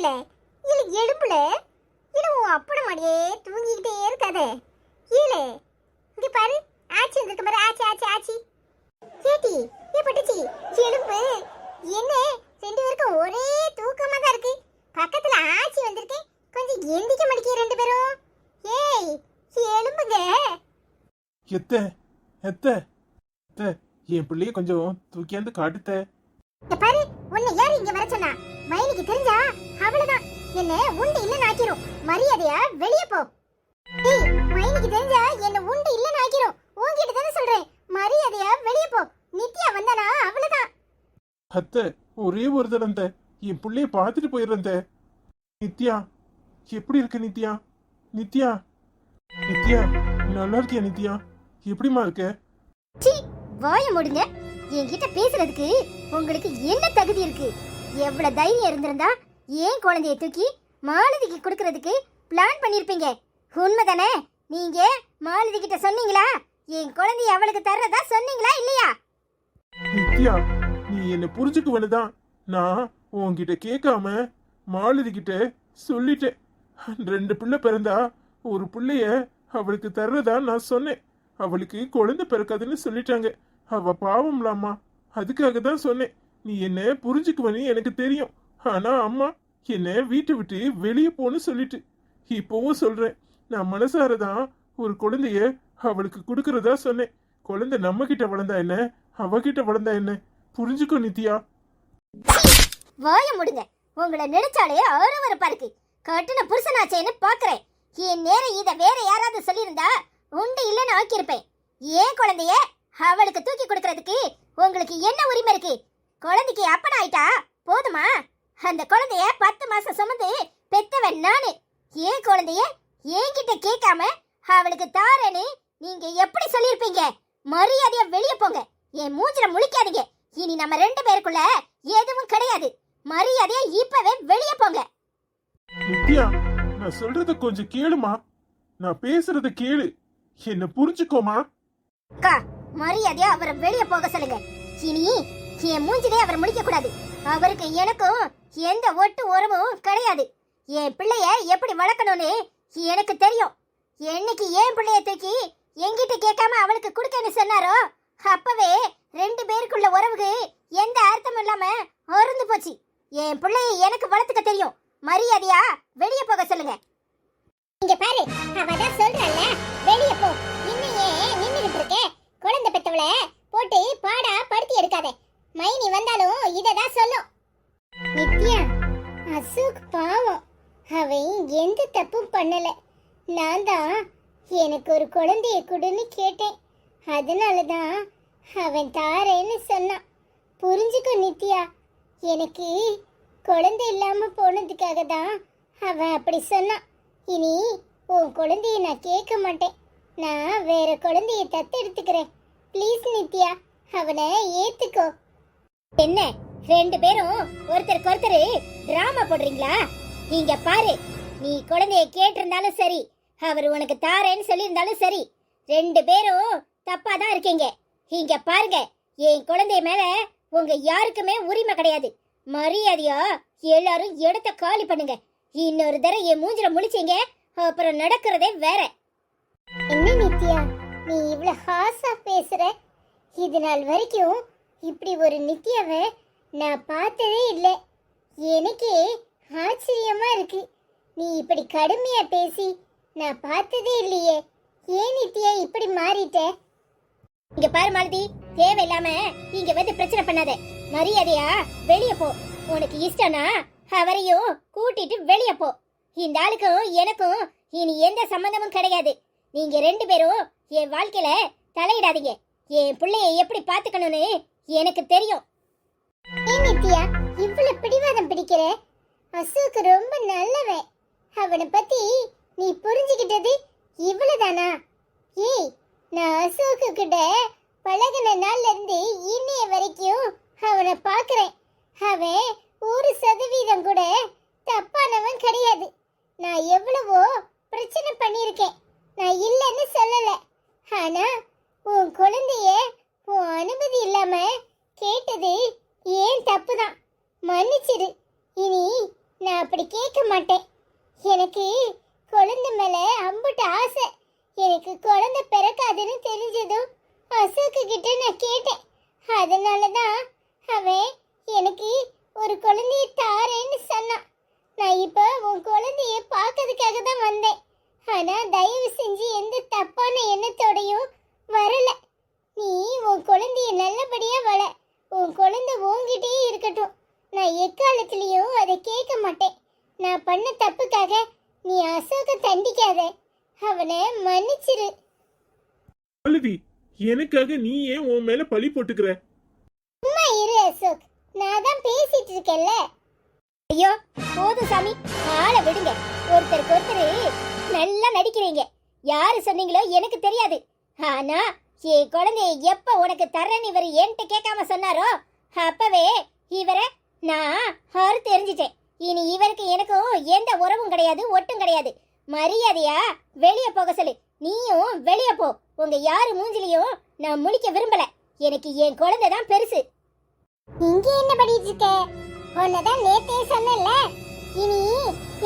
ஏல இல்ல எழும்புல இல்ல உன் அப்பட மாடியே தூங்கிக்கிட்டே இருக்காதே. ஏல இங்க பாரு, ஆச்சி வந்திருக்க பாரு. ஆச்சி ஆச்சி ஆச்சி கேட்டி ஏ பட்டுச்சி எழும்பு. என்ன ரெண்டு பேருக்கும் ஒரே தூக்கமா தான் இருக்கு. பக்கத்துல ஆச்சி வந்திருக்கேன், கொஞ்சம் எந்திக்க மாட்டேங்க ரெண்டு பேரும். ஏய் எழும்புங்க. எத்த எத்த எத்த என் பிள்ளைய கொஞ்சம் தூக்கியாந்து காட்டுத்த. பாரு, உன்னை யாரு இங்க வர சொன்னா? மைனிக்கு தெரிஞ்சா அவ்வளவுதான், என்ன உண்டு இல்லன்னு ஆக்கிரும். மரியாதையா வெளியே போ. ஏய் மைனிக்கு தெரிஞ்சா என்ன உண்டு இல்லன்னு ஆக்கிரும். உன்கிட்ட தானே சொல்றேன், மரியாதையா வெளியே போ. நித்யா வந்தானா அவ்வளவுதான். அத்த ஒரே ஒரு தடவை என் பிள்ளைய பார்த்துட்டு போயிடுறேன். நித்யா எப்படி இருக்கு நித்யா? நித்யா நித்யா நல்லா இருக்கியா நித்யா? எப்படிமா இருக்க? சீ வாய மூடுங்க. என்கிட்ட பேசுறதுக்கு உங்களுக்கு என்ன தகுதி இருக்கு? எவ்வளவு தைரியம் இருந்திருந்தா ஏன் குழந்தைய தூக்கி மாலதிக்கு கொடுக்கறதுக்கு பிளான் பண்ணிருப்பீங்க. உண்மைதானே? நீங்க மாலதி கிட்ட சொன்னீங்களா? என் குழந்தைய அவளுக்கு தர்றதா சொன்னீங்களா இல்லையா? நித்யா நீ என்ன புரிஞ்சுக்க வேணுதான். நான் உன்கிட்ட கேட்காம மாலதி கிட்ட சொல்லிட்டேன். 2 பிள்ளை பிறந்தா ஒரு பிள்ளைய அவளுக்கு தர்றதா நான் சொன்னேன். அவளுக்கு குழந்தை பிறக்காதுன்னு சொல்லிட்டாங்க. அவ பாவம்லாமா, அதுக்காக தான் சொன்னேன். நீ என்ன புரிஞ்சுக்குவனு எனக்கு தெரியும். ஆனா அம்மா என்ன வீட்டை விட்டு வெளியே போன்னு சொல்லிட்டு இப்பவும் சொல்றேன். நான் மனசாரதான் ஒரு குழந்தைய அவளுக்கு கொடுக்கறதா சொன்னேன். குழந்தை நம்ம கிட்ட வளர்ந்தா என்ன, அவகிட்ட வளர்ந்தா என்ன? புரிஞ்சுக்கோ நித்யா. வாய முடுங்க. உங்களை நினைச்சாலே அருவருப்பா இருக்கு. கட்டுன புருஷனாச்சேன்னு பாக்குறேன். என் நேரம் இத வேற யாராவது சொல்லியிருந்தா உண்டு இல்லன்னு ஆக்கியிருப்பேன். ஏன் குழந்தைய அவளுக்கு தூக்கி கொடுக்கறதுக்கு உங்களுக்கு என்ன உரிமை இருக்கு? குழந்தைக்கு அப்பன் ஆயிட்டா போதுமா? அந்த குழந்தைய 10 மாசம் சுமந்து பெத்தவன் நானு. ஏன் குழந்தைய என்கிட்ட கேட்காம அவளுக்கு தாரேன்னு நீங்க எப்படி சொல்லியிருப்பீங்க? மரியாதையா வெளியே போங்க. என் மூஞ்சில முழிக்காதீங்க. இனி நம்ம 2 பேருக்குள்ள எதுவும் கிடையாது. மரியாதையா இப்பவே வெளியே போங்க. நித்யா நான் சொல்றத கொஞ்சம் கேளுமா. நான் பேசுறத கேளு, என்ன புரிஞ்சுக்கோமா. அக்கா மரியாதையா அவரை வெளியே போக சொல்லுங்க. இனி என் மூஞ்சிலே அவர் முடிக்க கூடாது. அவருக்கு எனக்கும் எந்த ஒட்டு உறவும் கிடையாது. என் பிள்ளைய எப்படி வளர்க்கணும்னு எனக்கு தெரியும். என்னைக்கு என் பிள்ளைய தூக்கி என்கிட்ட கேட்காம அவளுக்கு கொடுக்கன்னு சொன்னாரோ அப்பவே 2 பேருக்குள்ள உறவுக்கு எந்த அர்த்தமும் இல்லாம அருந்து போச்சு. என் பிள்ளைய எனக்கு வளர்த்துக்க தெரியும். மரியாதையா வெளியே போக சொல்லுங்க. இங்க பாரு, அவதான் சொல்றல்ல வெளியே போ. இன்னையே நின்னுகிட்டு இருக்கே. குழந்தை பெத்தவள போட்டு பாடா படுத்தி எடுக்காத. மைனி வந்தாலும் இததான் சொல்லும். நித்யா அசோக் பாவம், அவன் எந்த தப்பும் பண்ணல. நான் தான் எனக்கு ஒரு குழந்தைய கொடுன்னு கேட்டேன். அதனாலதான் அவன் தாரேன்னு சொன்னான். புரிஞ்சுக்கோ நித்யா, எனக்கு குழந்தை இல்லாம போனதுக்காக தான் அவன் அப்படி சொன்னான். இனி உன் குழந்தைய நான் கேட்க மாட்டேன். நான் வேற குழந்தைய தத்தெடுத்துக்கிறேன். ப்ளீஸ் நித்யா, அவனை ஏத்துக்கோ. என்ன 2 பேரும் ஒருத்தருக்கு ஒருத்தர் டிராமா போடுறீங்களா? இங்க பாரு, நீ குழந்தைய கேட்டிருந்தாலும் சரி, அவர் உனக்கு தாரேன்னு சொல்லியிருந்தாலும் சரி, 2 பேரும் தப்பா தான் இருக்கீங்க. இங்க பாருங்க, என் குழந்தைய மேல உங்க யாருக்குமே உரிமை கிடையாது. மரியாதையா எல்லாரும் இடத்த காலி பண்ணுங்க. இன்னொரு தடவை என் மூஞ்சில முழிச்சீங்க அப்புறம் நடக்கிறதே வேற. என்ன நித்யா நீ இவ்வளவு ஹார்ஷா பேசுற? இது நாள் வரைக்கும் இப்படி ஒரு நித்யாவை நான் பார்த்ததே இல்லை. எனக்கே ஆச்சரியமா இருக்கு. நீ இப்படி கடுமையா பேசி நான் பார்த்ததே இல்லையே. ஏன் நித்யா இப்படி மாறிட்ட? இங்க பாரு மாலதி, தேவையில்லாம இங்க வந்து பிரச்சனை பண்ணாத. மரியாதையா வெளியே போ. உனக்கு இஷ்டம்னா அவரையும் கூட்டிட்டு வெளியே போ. இந்த ஆளுக்கும் எனக்கும் இனி எந்த சம்பந்தமும் கிடையாது. நீங்க 2 பேரும் என் வாழ்க்கையில தலையிடாதீங்க. என் பிள்ளைய எப்படி பாத்துக்கணும்னு எனக்கு தெரியும். நித்யா இவ்வளவு பிடிவாதம் பிடிக்கிற? அசோக் ரொம்ப நல்லவன். அவனை பத்தி நீ புரிஞ்சுக்கிட்டது இவ்வளவுதானா? ஏய், நான் அசோக்கு கிட்ட பழகின நாள்ல இருந்து இன்னைய வரைக்கும் அவனை பாக்குறேன். அவன் 1% கூட தப்பானவன் கிடையாது. நான் எவ்வளவோ பிரச்சனை பண்ணியிருக்கேன், நான் இல்லைன்னு சொல்லல. ஆனா உன் குழந்தைய உன் அனுமதி இல்லாம கேட்டது ஏன் தப்பு தான். மன்னிச்சிடு. இனி நான் அப்படி கேட்க மாட்டேன். எனக்கு குழந்தை மேல அம்புட்டு ஆசை. எனக்கு குழந்தை பிறக்காதுன்னு தெரிஞ்சதும் அசோக்கு கிட்ட நான் கேட்டேன். அதனாலதான் அவன் எனக்கு ஒரு குழந்தைய தாரேன்னு சொன்னான். நான் இப்ப உன் குழந்தைய பார்க்கறதுக்காக தான் வந்தேன். ஆனா தயவு செஞ்சு எந்த தப்பான எண்ணத்தோடையும் வரல. நீ உன் குழந்தைய நல்லபடியா வள. உன் குழந்தை உன்கிட்டயே இருக்கட்டும். நான் எக்காலத்திலயும் அதை கேட்க மாட்டேன். நான் பண்ண தப்புக்காக நீ அசோக தண்டிக்காத. அவனை மன்னிச்சிரு. மாலதி, எனக்காக நீ ஏன் உன் மேல பழி போட்டுக்கிற? சும்மா இரு அசோக், நான் தான் பேசிட்டு இருக்கேன்ல. ஐயோ போதும் சாமி, ஆளை விடுங்க. ஒருத்தருக்கு ஒருத்தர் நல்லா நடிக்கிறீங்க. யாரு சொன்னீங்களோ எனக்கு தெரியாது. ஆனா என் குழந்தைய எப்ப உனக்கு தரேன்னு இவர் என்கிட்ட கேட்காம சொன்னாரோ அப்பவே இவரை நான் அறுத்து எரிஞ்சிட்டேன். இனி இவருக்கு எனக்கும் எந்த உறவும் கிடையாது, ஒட்டும் கிடையாது. மரியாதையா வெளியே போக சொல்லு. நீயும் வெளியே போ. உங்க யாரு மூஞ்சிலையும் நான் முழிக்க விரும்பல. எனக்கு என் குழந்தை தான் பெருசு. இங்க என்ன பண்ணிட்டு இருக்க? உன்னதான் நேத்தே சொன்னல, இனி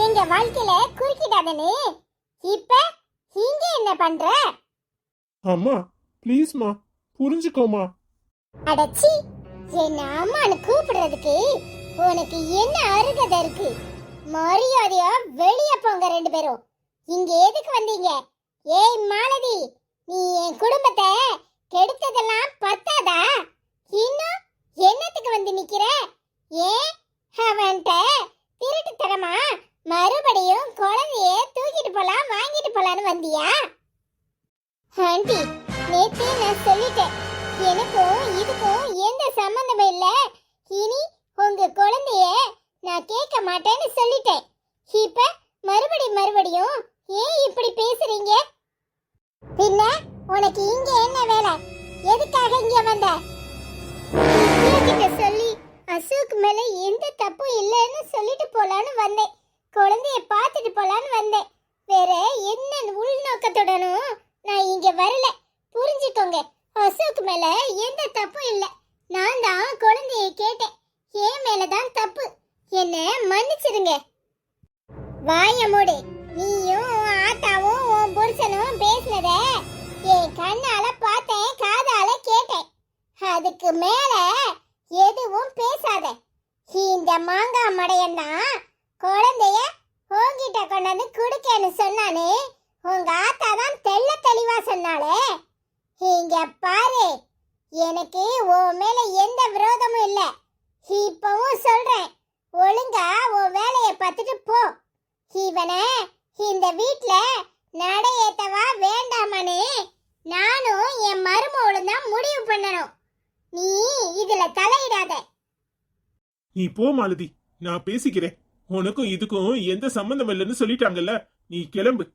எங்க வாழ்க்கையில குறுக்கிடாதனே. இப்ப இங்க என்ன பண்ற? அம்மா ப்ளீஸ்மா, புரிஞ்சுக்கோமா. அடச்சி, என்ன அம்மான்னு கூப்பிடுறதுக்கு உனக்கு என்ன அருகதை இருக்கு? மரியாதையா வெளியே போங்க ரெண்டு பேரும். இங்க எதுக்கு வந்தீங்க? ஏய் மாலதி, நீ என் குடும்பத்தை கெடுத்ததெல்லாம் பத்தாதா? இன்னும் என்னத்துக்கு வந்து நிக்கிற? ஏன் அவன்கிட்ட திருட்டுத்தனமா மறுபடியும் குழந்தைய தூக்கிட்டு போலாம் வாங்கிட்டு போலான்னு வந்தியா? ஆண்டி, நேத்தே நான் சொல்லிட்டேன், எனக்கும் இதுக்கும் எந்த சம்பந்தமும் இல்ல. இனி உங்க குழந்தைய நான் கேட்க மாட்டேன்னு சொல்லிட்டேன். இப்ப மறுபடியும் ஏன் இப்படி பேசுறீங்க? பின்ன உனக்கு இங்க என்ன வேலை? எதுக்காக இங்க வந்த? கிட்ட சொல்லி அசோக் மேல எந்த தப்பும் இல்லைன்னு சொல்லிட்டு போலான்னு வந்தேன். குழந்தைய பார்த்துட்டு போலான்னு வந்தேன். வேற என்ன உள்நோக்கத்துடனும் நான் இங்க வரல. புரிஞ்சுக்கோங்க, அசோக் மேல எந்த தப்பும் இல்ல. நான் தான் குழந்தைய கேட்டேன். என் மேலதான் தப்பு. என்ன மன்னிச்சிருங்க. வாய மூடு. நீயும் ஆத்தாவும் உன் புருஷனும் பேசினத என் கண்ணால பார்த்தேன், காதால கேட்டேன். அதுக்கு மேல எதுவும் பேசாத. இந்த மாங்காய் மடையன் தான் குழந்தைய உன்கிட்ட கொண்டாந்து குடுக்கன்னு சொன்னானே. உங்க ஆத்தா தான் தெள்ள தெளிவா சொன்னாலே. இங்க பாரு, எனக்கு உன் மேல எந்த விரோதமும் இல்ல. இப்பவும் சொல்றேன், ஒழுங்கா உன் வேலைய பார்த்துட்டு போ. இவனை இந்த வீட்ல நடையேத்தவா வேண்டாமனே நானும் என் மருமகளும் தான் முடிவு பண்ணணும். நீ இதுல தலையிடாத. நீ போ மாலதி, நான் பேசிக்கிறேன். உனக்கும் இதுக்கும் எந்த சம்பந்தம் இல்லைன்னு சொல்லிட்டாங்கல்ல, நீ கிளம்பு.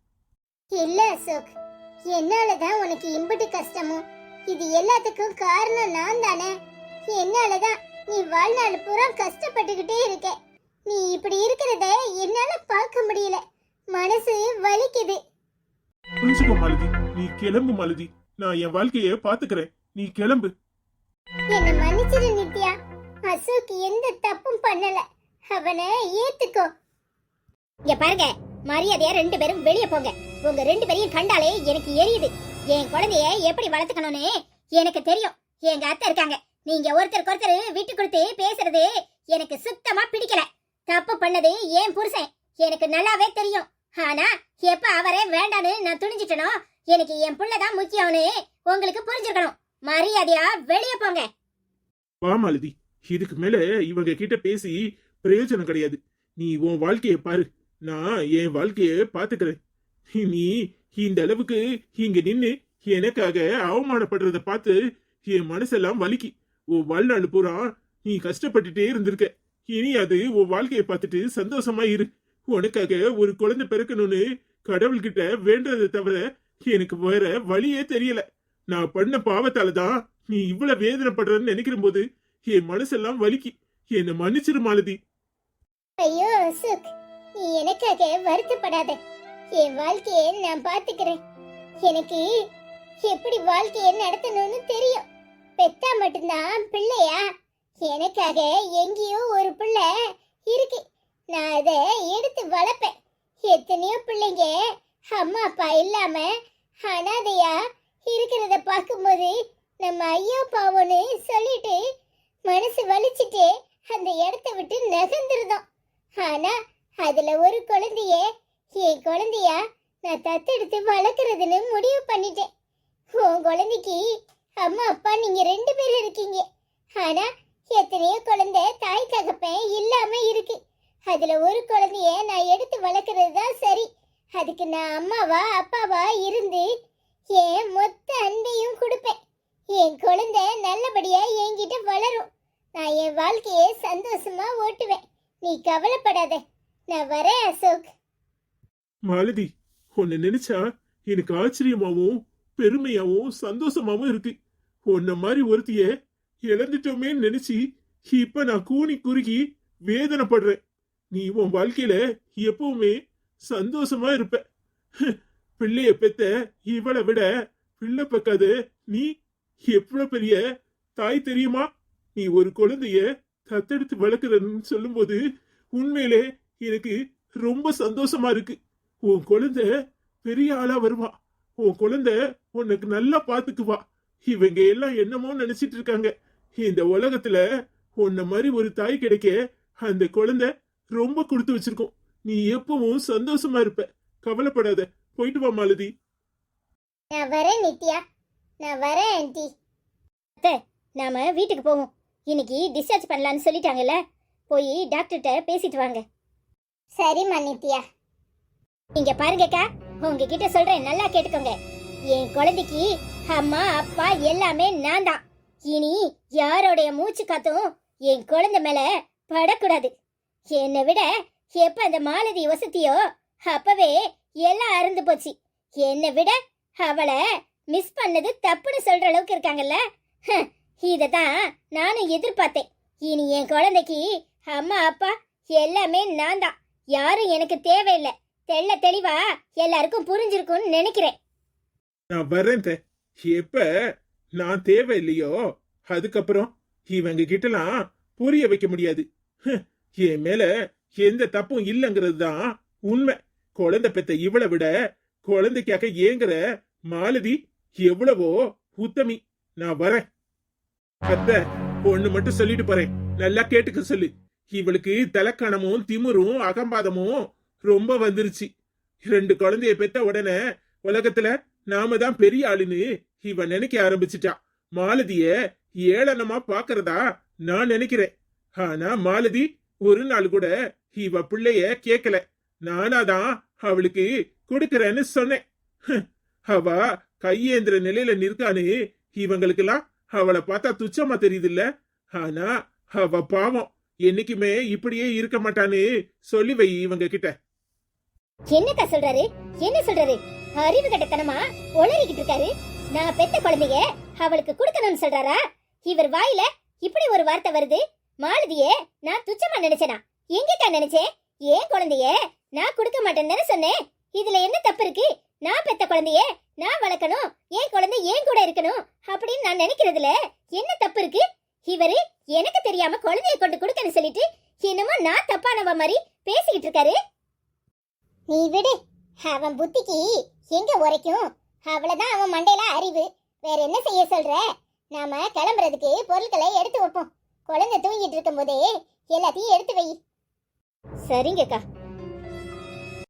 இல்ல அசோக், என்னாலதான் உனக்கு இம்புட்டு கஷ்டமும். இது எல்லாத்துக்கும் காரணம் நான் தானே. என்னாலதான் நீ வாழ்நாள் பூரா கஷ்டப்பட்டுக்கிட்டே இருக்க. நீ இப்படி இருக்கிறத என்னால பார்க்க முடியல. மனசு வலிக்குது. புரிஞ்சுக்கோ மாலதி, நீ கிளம்பு மாலதி. நான் என் வாழ்க்கைய பாத்துக்கிறேன், நீ கிளம்பு. என்ன மன்னிச்சிரு நித்யா. அசோக் எந்த தப்பும் பண்ணல. அவனை ஏத்துக்கோ. இங்க பாருங்க, மரியாதையா ரெண்டு பேரும் வெளியே போங்க. உங்க ரெண்டு பேரையும் கண்டாலே எனக்கு எரியுது. என் குழந்தைய எப்படி வளர்த்துக்கணும்னு எனக்கு தெரியும். எங்க அத்தை இருக்காங்க. நீங்க ஒருத்தருக்கு ஒருத்தர் விட்டு கொடுத்து பேசுறது எனக்கு சுத்தமா பிடிக்கல. தப்பு பண்ணது என் புருஷன், எனக்கு நல்லாவே தெரியும். ஆனா எப்ப அவரே வேண்டான்னு நான் துணிஞ்சிட்டனோ, எனக்கு என் புள்ளதான் முக்கியம்னு உங்களுக்கு புரிஞ்சிருக்கணும். மரியாதையா வெளியே போங்க. வா மாலதி, இதுக்கு மேல இவங்க கிட்ட பேசி பிரயோஜனம் கிடையாது. நீ உன் வாழ்க்கைய பாரு, நான் என் வாழ்க்கைய பாத்துக்கிறேன். நீ இந்த அளவுக்கு இங்க நின்னு எனக்காக அவமானப்படுறத பார்த்து என் மனசெல்லாம் வலிக்கு. உன் வாழ்நாள் பூரா நீ கஷ்டப்பட்டுட்டே இருந்திருக்க. இனி அது உன் வாழ்க்கைய பார்த்துட்டு சந்தோஷமா இரு. உனக்காக ஒரு குழந்தை பிறக்கணும்னு கடவுள்கிட்ட வேண்டதை தவிர எனக்கு வேற வழியே தெரியல. நான் பண்ண பாவத்தால தான் நீ இவ்வளவு வேதனைப்படுறன்னு நினைக்கிற போது என் மனசெல்லாம் வலிக்கு. என்னை மன்னிச்சிரு மாலதி. ஐயோ அசோக், நீ எனக்காக வருத்தப்படாத. என் வாழ்க்கையை நான் பாத்துக்கிறேன். எனக்கு எப்படி வாழ்க்கையை நடத்தணும்னு தெரியும். பெத்தா மட்டும்தான் பிள்ளையா? எனக்காக எங்கேயோ ஒரு பிள்ளை இருக்கு. நான் அதை எடுத்து வளர்ப்பேன். எத்தனையோ பிள்ளைங்க அம்மா அப்பா இல்லாம அனாதையா இருக்கிறத பார்க்கும்போது நம்ம ஐயோ பாவம்னு சொல்லிட்டு மனசு வலிச்சிட்டு அந்த இடத்த விட்டு நகர்ந்துருந்தோம். ஆனா அதுல ஒரு குழந்தைய என் குழந்தையா நான் தத்தெடுத்து வளர்க்கறதுன்னு முடிவு பண்ணிட்டேன். உன் குழந்தைக்கு அம்மா அப்பா நீங்க 2 பேரும் இருக்கீங்க. ஆனா எத்தனையோ குழந்தை தாய் தகப்பன் இல்லாம இருக்கு. அதுல ஒரு குழந்தைய நான் எடுத்து வளர்க்கறது தான் சரி. அதுக்கு நான் அம்மாவா அப்பாவா இருந்து என் மொத்த அன்பையும் கொடுப்பேன். என் குழந்தை நல்லபடியா என்கிட்ட வளரும். நான் என் வாழ்க்கையை சந்தோஷமா ஓட்டுவேன். நீ கவலைப்படாத. நான் வரேன் அசோக். மாலதி, உன்னை நினைச்சா எனக்கு ஆச்சரியமாவும் பெருமையாவும் சந்தோஷமாவும் இருக்கு. உன்ன மாதிரி ஒருத்திய இழந்துட்டோமே நினைச்சு இப்ப நான் கூனி குறுகி வேதனைப்படுறேன். நீ உன் வாழ்க்கையில எப்பவுமே சந்தோஷமா இருப்ப. பிள்ளைய பெத்த இவளை விட பிள்ளை பக்காத நீ எவ்வளவு பெரிய தாய் தெரியுமா? நீ ஒரு குழந்தைய தத்தெடுத்து வளர்க்குறன்னு சொல்லும்போது உண்மையிலே எனக்கு ரொம்ப சந்தோஷமா இருக்கு. உன் குழந்தை பெரிய ஆளா வருவா. உன் குழந்தை உனக்கு நல்லா பாத்துக்குவா. இவங்க எல்லாம் என்னமோ நினைச்சிட்டு இருக்காங்க. இந்த உலகத்துல உன்ன மாதிரி ஒரு தாய் கிடைக்க அந்த குழந்தை ரொம்ப கொடுத்து வச்சிருக்கோம். நீ எப்பவும் சந்தோஷமா இருப்ப. கவலைப்படாத. போயிட்டு வா மாலதி. நான் வரேன் நித்யா. நான் வரேன் ஆண்டி. நாம வீட்டுக்கு போவோம். இன்னைக்கு டிஸ்சார்ஜ் பண்ணலான்னு சொல்லிட்டாங்கல்ல. போய் டாக்டர்கிட்ட பேசிட்டு வாங்க. சரிம்மா நித்யா. இங்க பாருங்கக்கா, உங்ககிட்ட சொல்றேன், நல்லா கேட்டுக்கோங்க. என் குழந்தைக்கு அம்மா அப்பா எல்லாமே நான் தான். இனி யாரோடைய மூச்சு காத்தும் என் குழந்தை மேல படக்கூடாது. என்னை விட எப்ப அந்த மாலதி வசதியோ அப்பவே எல்லாம் அறுந்து போச்சு. என்னை விட அவளை மிஸ் பண்ணது தப்புன்னு சொல்ற அளவுக்கு இருக்காங்கல்ல. இததான் நானும் எதிர்பார்த்தேன். இனி என் குழந்தைக்கு அம்மா அப்பா எல்லாமே நான் தான். யாரும் எனக்கு தேவையில்லை. தெள்ள தெளிவா எல்லாருக்கும் புரிஞ்சிருக்கும்னு நினைக்கிறேன். நான் வரேன். எப்ப நான் தேவை இல்லையோ அதுக்கப்புறம் இவங்க கிட்டலாம் புரிய வைக்க முடியாது. என் மேல எந்த தப்பும் இல்லைங்கிறது தான் உண்மை. குழந்தை பெத்த இவளை விட குழந்தைக்காக ஏங்குற மாலதி எவ்வளவோ உத்தமி. நான் வரேன். அத்தை, ஒண்ணு மட்டும் சொல்லிட்டு போறேன், நல்லா கேட்டுக்க சொல்லு. இவளுக்கு தலக்கணமும் திமிரும் அகம்பாதமும் ரொம்ப வந்துருச்சு. 2 குழந்தைய பெத்த உடனே உலகத்துல நாம தான் பெரிய ஆளுன்னு இவ நினைக்க ஆரம்பிச்சுட்டா. மாலதிய ஏளனமா பாக்குறதா நான் நினைக்கிறேன். ஆனா மாலதி ஒரு நாள் கூட இவ பிள்ளைய கேக்கல. நானாதான் அவளுக்கு கொடுக்கறேன்னு சொன்னேன். அவ கையேந்திர நிலையில நிற்கான்னு இவங்களுக்கெல்லாம் அவளை பார்த்தா துச்சமா தெரியுது இல்ல. ஆனா அவ பாவம் என்னைக்குமே இப்படியே இருக்க மாட்டான்னு சொல்லி வை இவங்க கிட்ட. என்னக்கா சொல்றாரு? என்ன சொல்றாரு? அறிவு கட்டத்தனமா ஒளறிக்கிட்டு இருக்காரு. நான் பெத்த குழந்தைய அவளுக்கு கொடுக்கணும்னு சொல்றாரா? இவர் வாயில இப்படி ஒரு வார்த்தை வருது. மாலதிய நான் துச்சமா நினைச்சேனா? எங்கக்கா நினைச்சேன்? ஏன் குழந்தைய நான் கொடுக்க மாட்டேன்னு தானே சொன்னேன். இதுல என்ன தப்பு இருக்கு? நான் பெத்த குழந்தைய நான் வளர்க்கணும், என் குழந்தை ஏன் கூட இருக்கணும் அப்படின்னு நான் நினைக்கிறதுல என்ன தப்பு இருக்கு? இவரு எனக்கு தெரியாம குழந்தைய கொண்டு கொடுக்கன்னு சொல்லிட்டு என்னமோ நான் தப்பானவ மாதிரி பேசிக்கிட்டு இருக்காரு. நீ விடு, அவன் புத்திக்கு எங்க உரைக்கும்? அவ்வளவுதான் அவன் மண்டையில அறிவு. வேற என்ன செய்ய சொல்ற? நாம கிளம்புறதுக்கு பொருட்களை எடுத்து வைப்போம். குழந்தை தூங்கிட்டு இருக்கும் போதே எல்லாத்தையும் எடுத்து வை. சரிங்கக்கா.